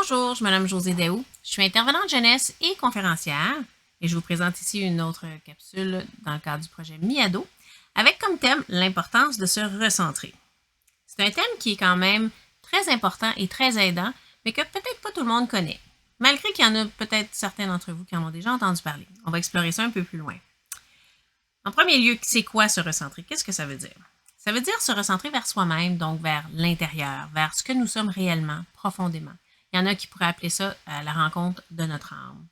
Bonjour, je m'appelle Josée Daou. Je suis intervenante jeunesse et conférencière et je vous présente ici une autre capsule dans le cadre du projet Miado avec comme thème l'importance de se recentrer. C'est un thème qui est quand même très important et très aidant, mais que peut-être pas tout le monde connaît, malgré qu'il y en a peut-être certains d'entre vous qui en ont déjà entendu parler. On va explorer ça un peu plus loin. En premier lieu, c'est quoi se recentrer? Qu'est-ce que ça veut dire? Ça veut dire se recentrer vers soi-même, donc vers l'intérieur, vers ce que nous sommes réellement, profondément. Il y en a qui pourraient appeler ça la rencontre de notre âme.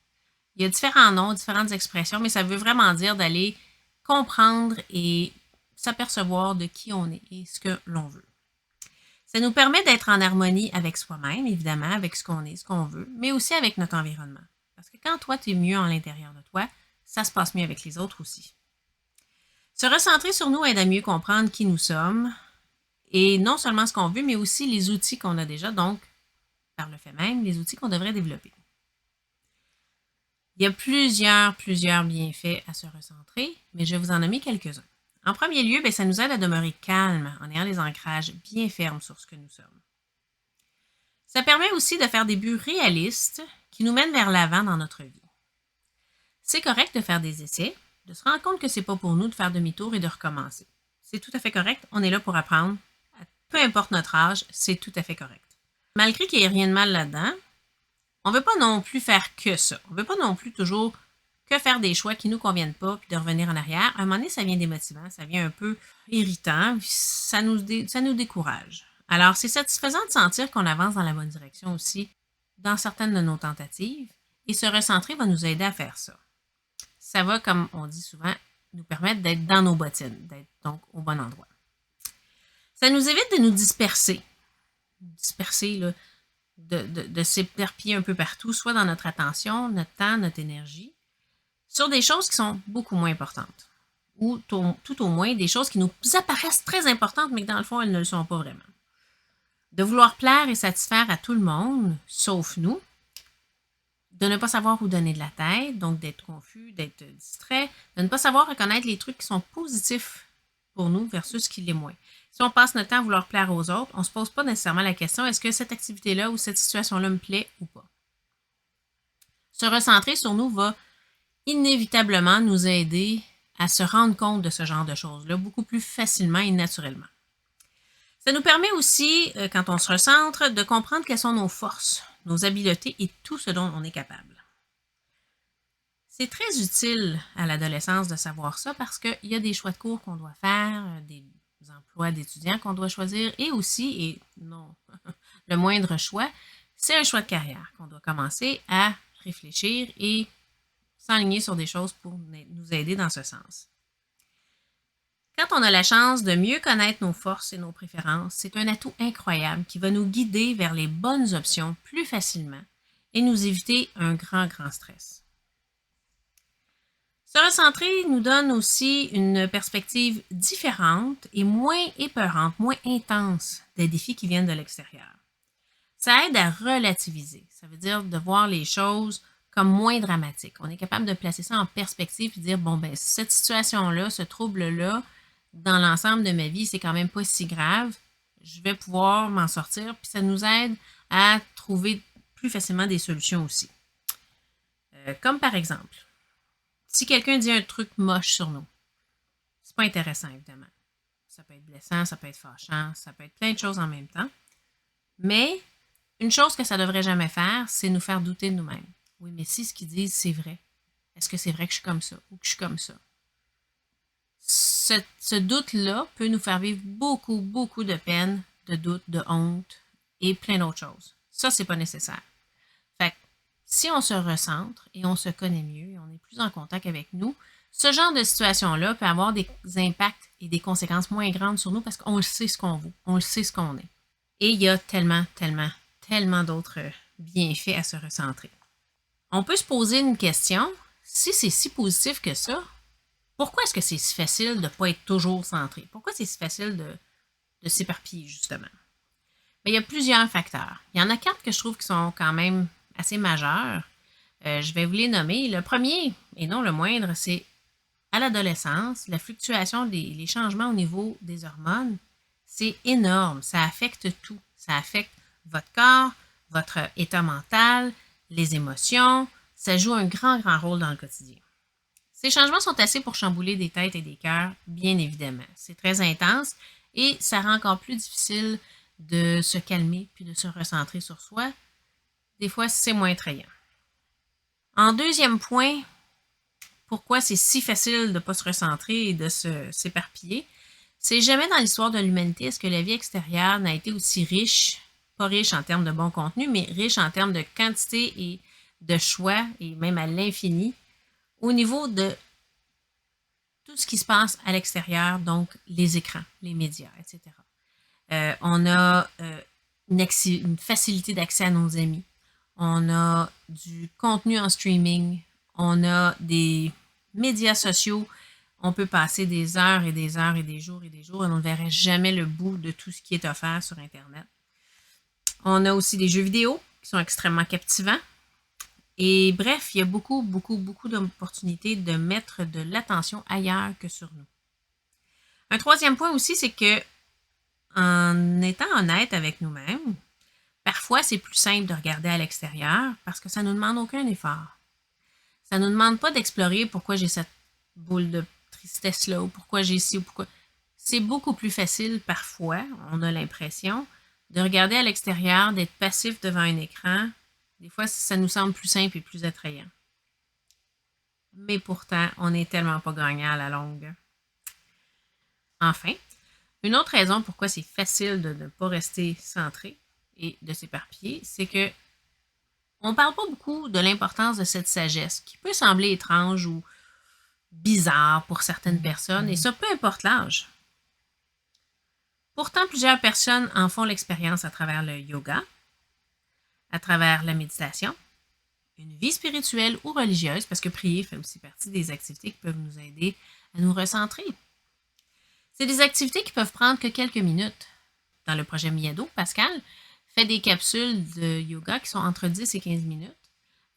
Il y a différents noms, différentes expressions, mais ça veut vraiment dire d'aller comprendre et s'apercevoir de qui on est et ce que l'on veut. Ça nous permet d'être en harmonie avec soi-même, évidemment, avec ce qu'on est, ce qu'on veut, mais aussi avec notre environnement. Parce que quand toi, tu es mieux en l'intérieur de toi, ça se passe mieux avec les autres aussi. Se recentrer sur nous aide à mieux comprendre qui nous sommes et non seulement ce qu'on veut, mais aussi les outils qu'on a déjà, donc, par le fait même, les outils qu'on devrait développer. Il y a plusieurs bienfaits à se recentrer, mais je vais vous en nommer quelques-uns. En premier lieu, ça nous aide à demeurer calme en ayant les ancrages bien fermes sur ce que nous sommes. Ça permet aussi de faire des buts réalistes qui nous mènent vers l'avant dans notre vie. C'est correct de faire des essais, de se rendre compte que c'est pas pour nous de faire demi-tour et de recommencer. C'est tout à fait correct, on est là pour apprendre. Peu importe notre âge, c'est tout à fait correct. Malgré qu'il n'y ait rien de mal là-dedans, on ne veut pas non plus faire que ça. On ne veut pas non plus toujours que faire des choix qui ne nous conviennent pas puis de revenir en arrière. À un moment donné, ça vient démotivant, ça vient un peu irritant, puis ça nous décourage. Alors, c'est satisfaisant de sentir qu'on avance dans la bonne direction aussi dans certaines de nos tentatives et se recentrer va nous aider à faire ça. Ça va, comme on dit souvent, nous permettre d'être dans nos bottines, d'être donc au bon endroit. Ça nous évite de nous disperser. Là, de s'éparpiller un peu partout, soit dans notre attention, notre temps, notre énergie, sur des choses qui sont beaucoup moins importantes. Ou tout au moins des choses qui nous apparaissent très importantes, mais que dans le fond, elles ne le sont pas vraiment. De vouloir plaire et satisfaire à tout le monde, sauf nous. De ne pas savoir où donner de la tête, donc d'être confus, d'être distrait, de ne pas savoir reconnaître les trucs qui sont positifs pour nous versus ce qui l'est moins. Si on passe notre temps à vouloir plaire aux autres, on ne se pose pas nécessairement la question est-ce que cette activité-là ou cette situation-là me plaît ou pas. Se recentrer sur nous va inévitablement nous aider à se rendre compte de ce genre de choses-là beaucoup plus facilement et naturellement. Ça nous permet aussi, quand on se recentre, de comprendre quelles sont nos forces, nos habiletés et tout ce dont on est capable. C'est très utile à l'adolescence de savoir ça parce qu'il y a des choix de cours qu'on doit faire, des emplois d'étudiants qu'on doit choisir et aussi, et non le moindre choix, c'est un choix de carrière qu'on doit commencer à réfléchir et s'aligner sur des choses pour nous aider dans ce sens. Quand on a la chance de mieux connaître nos forces et nos préférences, c'est un atout incroyable qui va nous guider vers les bonnes options plus facilement et nous éviter un grand stress. Se recentrer nous donne aussi une perspective différente et moins épeurante, moins intense des défis qui viennent de l'extérieur. Ça aide à relativiser, ça veut dire de voir les choses comme moins dramatiques. On est capable de placer ça en perspective et dire, cette situation-là, ce trouble-là, dans l'ensemble de ma vie, c'est quand même pas si grave. Je vais pouvoir m'en sortir, puis ça nous aide à trouver plus facilement des solutions aussi. Comme par exemple, si quelqu'un dit un truc moche sur nous, c'est pas intéressant, évidemment. Ça peut être blessant, ça peut être fâchant, ça peut être plein de choses en même temps. Mais une chose que ça devrait jamais faire, c'est nous faire douter de nous-mêmes. Oui, mais si ce qu'ils disent, c'est vrai, est-ce que c'est vrai que je suis comme ça ou que je suis comme ça? Ce doute-là peut nous faire vivre beaucoup de peine, de doute, de honte et plein d'autres choses. Ça, c'est pas nécessaire. Fait que, si on se recentre et on se connaît mieux et on est plus en contact avec nous, ce genre de situation-là peut avoir des impacts et des conséquences moins grandes sur nous parce qu'on le sait ce qu'on vaut, on le sait ce qu'on est. Et il y a tellement d'autres bienfaits à se recentrer. On peut se poser une question, si c'est si positif que ça, pourquoi est-ce que c'est si facile de ne pas être toujours centré? Pourquoi c'est si facile de s'éparpiller, justement? Mais il y a plusieurs facteurs. Il y en a 4 que je trouve qui sont quand même assez majeurs. Je vais vous les nommer. Le premier, et non le moindre, c'est à l'adolescence, la fluctuation les changements au niveau des hormones, c'est énorme. Ça affecte tout. Ça affecte votre corps, votre état mental, les émotions, ça joue un grand rôle dans le quotidien. Ces changements sont assez pour chambouler des têtes et des cœurs, bien évidemment. C'est très intense et ça rend encore plus difficile de se calmer puis de se recentrer sur soi. Des fois, c'est moins attrayant. En deuxième point, pourquoi c'est si facile de ne pas se recentrer et de s'éparpiller, c'est jamais dans l'histoire de l'humanité est-ce que la vie extérieure n'a été aussi riche, pas riche en termes de bon contenu, mais riche en termes de quantité et de choix, et même à l'infini, au niveau de tout ce qui se passe à l'extérieur, donc les écrans, les médias, etc. On a une facilité d'accès à nos amis. On a du contenu en streaming. On a des médias sociaux. On peut passer des heures et des heures et des jours et on ne verrait jamais le bout de tout ce qui est offert sur Internet. On a aussi des jeux vidéo qui sont extrêmement captivants. Et bref, il y a beaucoup d'opportunités de mettre de l'attention ailleurs que sur nous. Un troisième point aussi, c'est que en étant honnête avec nous-mêmes, parfois c'est plus simple de regarder à l'extérieur parce que ça ne nous demande aucun effort. Ça ne nous demande pas d'explorer pourquoi j'ai cette boule de tristesse-là ou pourquoi j'ai ci ou pourquoi. C'est beaucoup plus facile parfois, on a l'impression, de regarder à l'extérieur, d'être passif devant un écran. Des fois, ça nous semble plus simple et plus attrayant. Mais pourtant, on n'est tellement pas gagnant à la longue. Enfin, une autre raison pourquoi c'est facile de ne pas rester centré et de s'éparpiller, c'est que on ne parle pas beaucoup de l'importance de cette sagesse qui peut sembler étrange ou bizarre pour certaines personnes, et ça peu importe l'âge. Pourtant, plusieurs personnes en font l'expérience à travers le yoga, à travers la méditation, une vie spirituelle ou religieuse, parce que prier fait aussi partie des activités qui peuvent nous aider à nous recentrer. C'est des activités qui peuvent prendre que quelques minutes. Dans le projet Miyado, Pascal fait des capsules de yoga qui sont entre 10 et 15 minutes.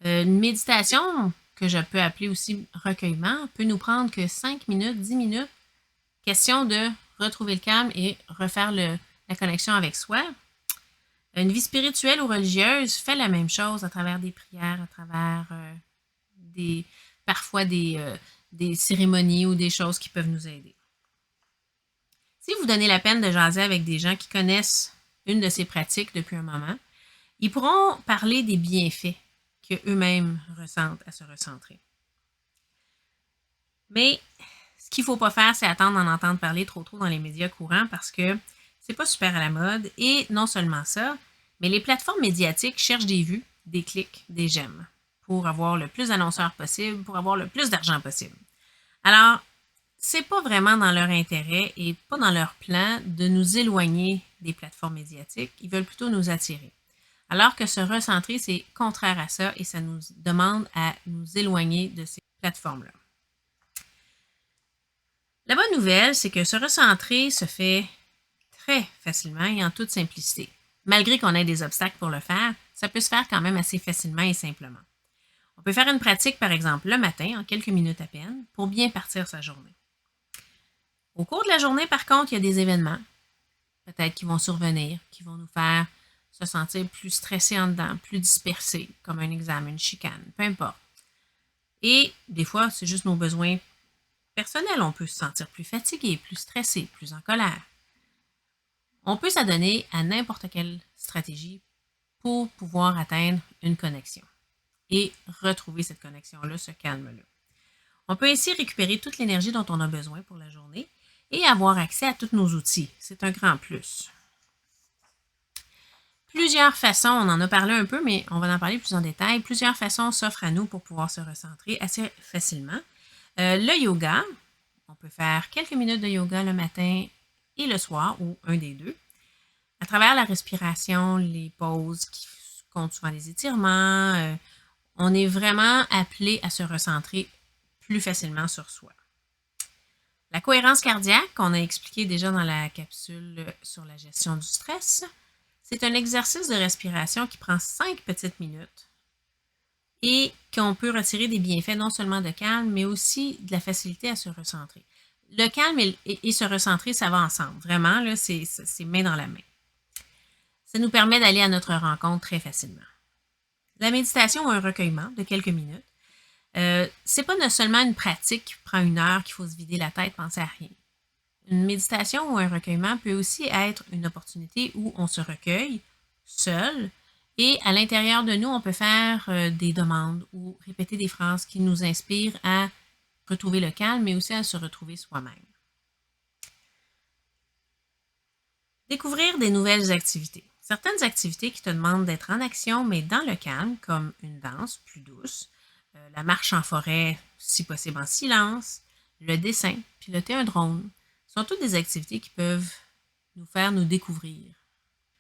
Une méditation, que je peux appeler aussi recueillement, peut nous prendre que 5 minutes, 10 minutes. Question de retrouver le calme et refaire la connexion avec soi. Une vie spirituelle ou religieuse fait la même chose à travers des prières, à travers parfois des cérémonies ou des choses qui peuvent nous aider. Si vous donnez la peine de jaser avec des gens qui connaissent une de ces pratiques depuis un moment, ils pourront parler des bienfaits qu'eux-mêmes ressentent à se recentrer. Mais ce qu'il ne faut pas faire, c'est attendre d'en entendre parler trop dans les médias courants parce que c'est pas super à la mode. Et non seulement ça, mais les plateformes médiatiques cherchent des vues, des clics, des j'aime pour avoir le plus d'annonceurs possible, pour avoir le plus d'argent possible. Alors, c'est pas vraiment dans leur intérêt et pas dans leur plan de nous éloigner des plateformes médiatiques. Ils veulent plutôt nous attirer. Alors que se recentrer, c'est contraire à ça et ça nous demande à nous éloigner de ces plateformes-là. La bonne nouvelle, c'est que se recentrer se fait très facilement et en toute simplicité. Malgré qu'on ait des obstacles pour le faire, ça peut se faire quand même assez facilement et simplement. On peut faire une pratique, par exemple, le matin, en quelques minutes à peine, pour bien partir sa journée. Au cours de la journée, par contre, il y a des événements, peut-être qui vont survenir, qui vont nous faire se sentir plus stressés en dedans, plus dispersés, comme un examen, une chicane, peu importe. Et des fois, c'est juste nos besoins personnels. On peut se sentir plus fatigué, plus stressé, plus en colère. On peut s'adonner à n'importe quelle stratégie pour pouvoir atteindre une connexion et retrouver cette connexion-là, ce calme-là. On peut ainsi récupérer toute l'énergie dont on a besoin pour la journée et avoir accès à tous nos outils. C'est un grand plus. Plusieurs façons, on en a parlé un peu, mais on va en parler plus en détail. Plusieurs façons s'offrent à nous pour pouvoir se recentrer assez facilement. Le yoga, on peut faire quelques minutes de yoga le matin et le soir, ou un des deux. À travers la respiration, les pauses qui comptent souvent les étirements, on est vraiment appelé à se recentrer plus facilement sur soi. La cohérence cardiaque, qu'on a expliqué déjà dans la capsule sur la gestion du stress, c'est un exercice de respiration qui prend 5 petites minutes et qu'on peut retirer des bienfaits non seulement de calme, mais aussi de la facilité à se recentrer. Le calme et se recentrer, ça va ensemble. Vraiment, là, c'est main dans la main. Ça nous permet d'aller à notre rencontre très facilement. La méditation ou un recueillement de quelques minutes, c'est pas seulement une pratique qui prend 1 heure qu'il faut se vider la tête, penser à rien. Une méditation ou un recueillement peut aussi être une opportunité où on se recueille seul et à l'intérieur de nous, on peut faire des demandes ou répéter des phrases qui nous inspirent à retrouver le calme, mais aussi à se retrouver soi-même. Découvrir des nouvelles activités. Certaines activités qui te demandent d'être en action, mais dans le calme, comme une danse plus douce, la marche en forêt, si possible en silence, le dessin, piloter un drone, sont toutes des activités qui peuvent nous faire nous découvrir.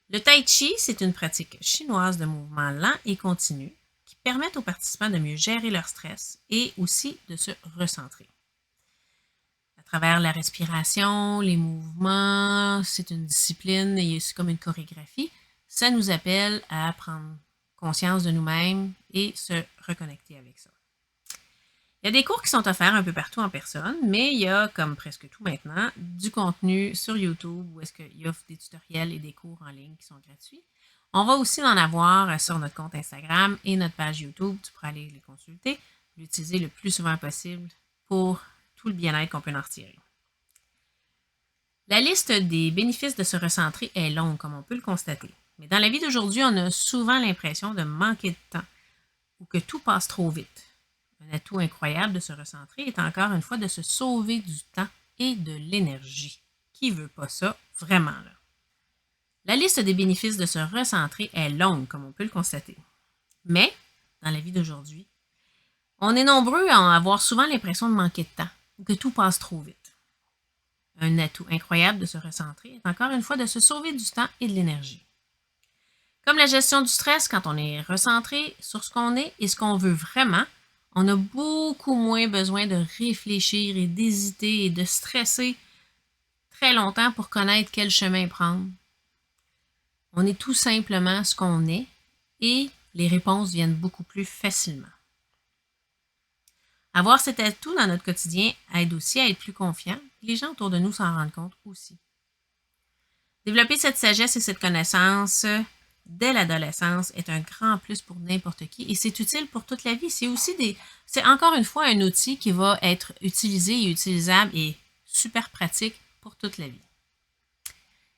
Le tai chi, c'est une pratique chinoise de mouvement lent et continu qui permettent aux participants de mieux gérer leur stress et aussi de se recentrer. À travers la respiration, les mouvements, c'est une discipline et c'est comme une chorégraphie. Ça nous appelle à prendre conscience de nous-mêmes et se reconnecter avec ça. Il y a des cours qui sont offerts un peu partout en personne, mais il y a, comme presque tout maintenant, du contenu sur YouTube où est-ce qu'il offre des tutoriels et des cours en ligne qui sont gratuits. On va aussi en avoir sur notre compte Instagram et notre page YouTube. Tu pourras aller les consulter, l'utiliser le plus souvent possible pour tout le bien-être qu'on peut en retirer. La liste des bénéfices de se recentrer est longue, comme on peut le constater. Mais dans la vie d'aujourd'hui, on a souvent l'impression de manquer de temps ou que tout passe trop vite. Un atout incroyable de se recentrer est encore une fois de se sauver du temps et de l'énergie. Qui veut pas ça, vraiment là? La liste des bénéfices de se recentrer est longue, comme on peut le constater. Mais, dans la vie d'aujourd'hui, on est nombreux à avoir souvent l'impression de manquer de temps ou que tout passe trop vite. Un atout incroyable de se recentrer est encore une fois de se sauver du temps et de l'énergie. Comme la gestion du stress, quand on est recentré sur ce qu'on est et ce qu'on veut vraiment, on a beaucoup moins besoin de réfléchir et d'hésiter et de stresser très longtemps pour connaître quel chemin prendre. On est tout simplement ce qu'on est et les réponses viennent beaucoup plus facilement. Avoir cet atout dans notre quotidien aide aussi à être plus confiant. Les gens autour de nous s'en rendent compte aussi. Développer cette sagesse et cette connaissance dès l'adolescence est un grand plus pour n'importe qui et c'est utile pour toute la vie. C'est encore une fois un outil qui va être utilisé et utilisable et super pratique pour toute la vie.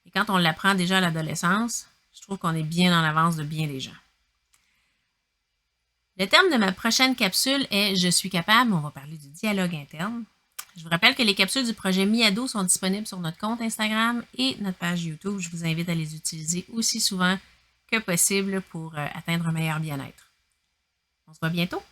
Et quand on l'apprend déjà à l'adolescence, je trouve qu'on est bien en avance de bien des gens. Le terme de ma prochaine capsule est « Je suis capable ». On va parler du dialogue interne. Je vous rappelle que les capsules du projet Mi-Ado sont disponibles sur notre compte Instagram et notre page YouTube. Je vous invite à les utiliser aussi souvent que possible pour atteindre un meilleur bien-être. On se voit bientôt!